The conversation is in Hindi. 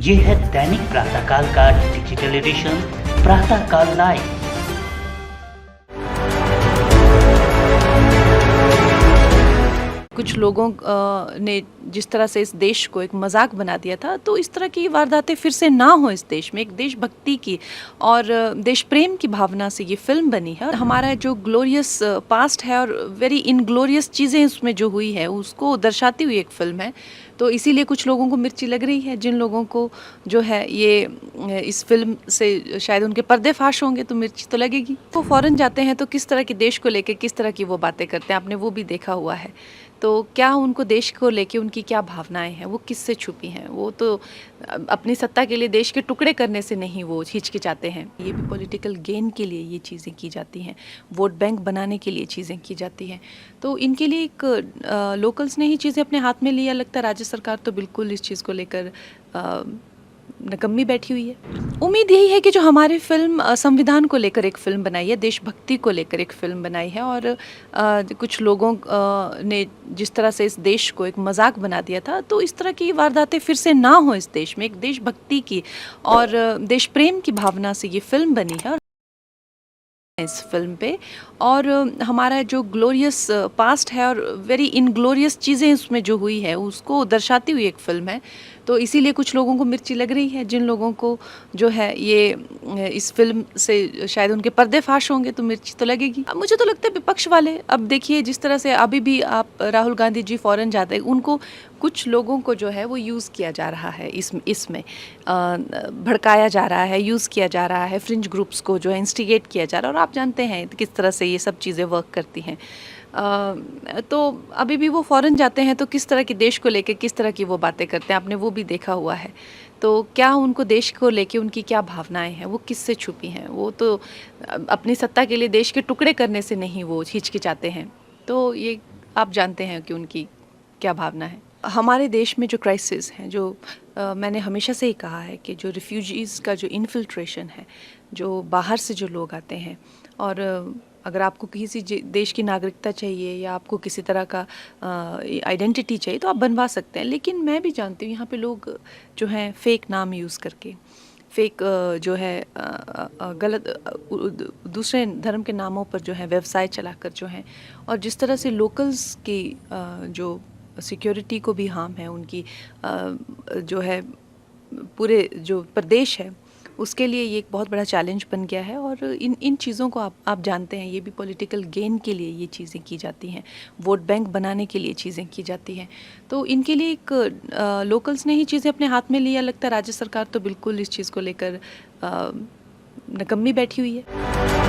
ये है दैनिक प्रातःकाल का डिजिटल एडिशन प्रातःकाल लाइव। कुछ लोगों ने जिस तरह से इस देश को एक मजाक बना दिया था, तो इस तरह की वारदातें फिर से ना हो इस देश में। एक देशभक्ति की और देश प्रेम की भावना से ये फिल्म बनी है। हमारा जो ग्लोरियस पास्ट है और वेरी इनग्लोरियस चीज़ें उसमें जो हुई है उसको दर्शाती हुई एक फिल्म है। तो इसीलिए कुछ लोगों को मिर्ची लग रही है। जिन लोगों को जो है ये इस फिल्म से शायद उनके पर्दे फाश होंगे तो मिर्ची तो लगेगी। वो फॉरेन जाते हैं तो किस तरह के देश को लेकर किस तरह की वो बातें करते हैं, आपने वो भी देखा हुआ है। तो क्या उनको देश को लेके उनकी क्या भावनाएं हैं, वो किससे छुपी हैं? वो तो अपनी सत्ता के लिए देश के टुकड़े करने से नहीं वो हिचकिचाते हैं। ये भी पॉलिटिकल गेन के लिए ये चीज़ें की जाती हैं, वोट बैंक बनाने के लिए चीज़ें की जाती हैं। तो इनके लिए एक लोकल्स ने ही चीज़ें अपने हाथ में लिया। लगता है राज्य सरकार तो बिल्कुल इस चीज़ को लेकर नकम्मी बैठी हुई है। उम्मीद यही है कि जो हमारी फिल्म संविधान को लेकर एक फिल्म बनाई है, देशभक्ति को लेकर एक फिल्म बनाई है और कुछ लोगों ने जिस तरह से इस देश को एक मजाक बना दिया था, तो इस तरह की वारदातें फिर से ना हो इस देश में। एक देशभक्ति की और देश प्रेम की भावना से ये फिल्म बनी है। इस फिल्म पे और हमारा जो ग्लोरियस पास्ट है और वेरी इनग्लोरियस चीज़ें उसमें जो हुई है उसको दर्शाती हुई एक फिल्म है। तो इसीलिए कुछ लोगों को मिर्ची लग रही है। जिन लोगों को जो है ये इस फिल्म से शायद उनके पर्दे फाश होंगे तो मिर्ची तो लगेगी। अब मुझे तो लगता है विपक्ष वाले, अब देखिए जिस तरह से अभी भी आप राहुल गांधी जी फॉरेन जाते हैं, उनको कुछ लोगों को जो है वो यूज़ किया जा रहा है, इसमें भड़काया जा रहा है, यूज़ किया जा रहा है, फ्रिंज ग्रुप्स को जो है इंस्टिगेट किया जा रहा है। और आप जानते हैं किस तरह से ये सब चीज़ें वर्क करती हैं। तो अभी भी वो फॉरेन जाते हैं तो किस तरह के देश को लेके किस तरह की वो बातें करते हैं, आपने वो भी देखा हुआ है। तो क्या उनको देश को लेके उनकी क्या भावनाएं हैं, वो किससे छुपी हैं? वो तो अपनी सत्ता के लिए देश के टुकड़े करने से नहीं वो हिचकिचाते हैं। तो ये आप जानते हैं कि उनकी क्या भावना है। हमारे देश में जो क्राइसिस हैं, जो मैंने हमेशा से ही कहा है कि जो रिफ्यूजीज़ का जो इन्फिल्ट्रेशन है, जो बाहर से जो लोग आते हैं और अगर आपको किसी देश की नागरिकता चाहिए या आपको किसी तरह का आइडेंटिटी चाहिए तो आप बनवा सकते हैं। लेकिन मैं भी जानती हूँ यहाँ पे लोग जो हैं फेक नाम यूज़ करके, फेक जो है गलत दूसरे धर्म के नामों पर जो है व्यवसाय चलाकर जो हैं, और जिस तरह से लोकल्स की जो सिक्योरिटी को भी हार्म है, उनकी जो है पूरे जो प्रदेश है उसके लिए ये एक बहुत बड़ा चैलेंज बन गया है। और इन चीज़ों को आप जानते हैं, ये भी पॉलिटिकल गेन के लिए ये चीज़ें की जाती हैं, वोट बैंक बनाने के लिए चीज़ें की जाती हैं। तो इनके लिए एक लोकल्स ने ही चीज़ें अपने हाथ में लिया। लगता है राज्य सरकार तो बिल्कुल इस चीज़ को लेकर नकम्मी बैठी हुई है।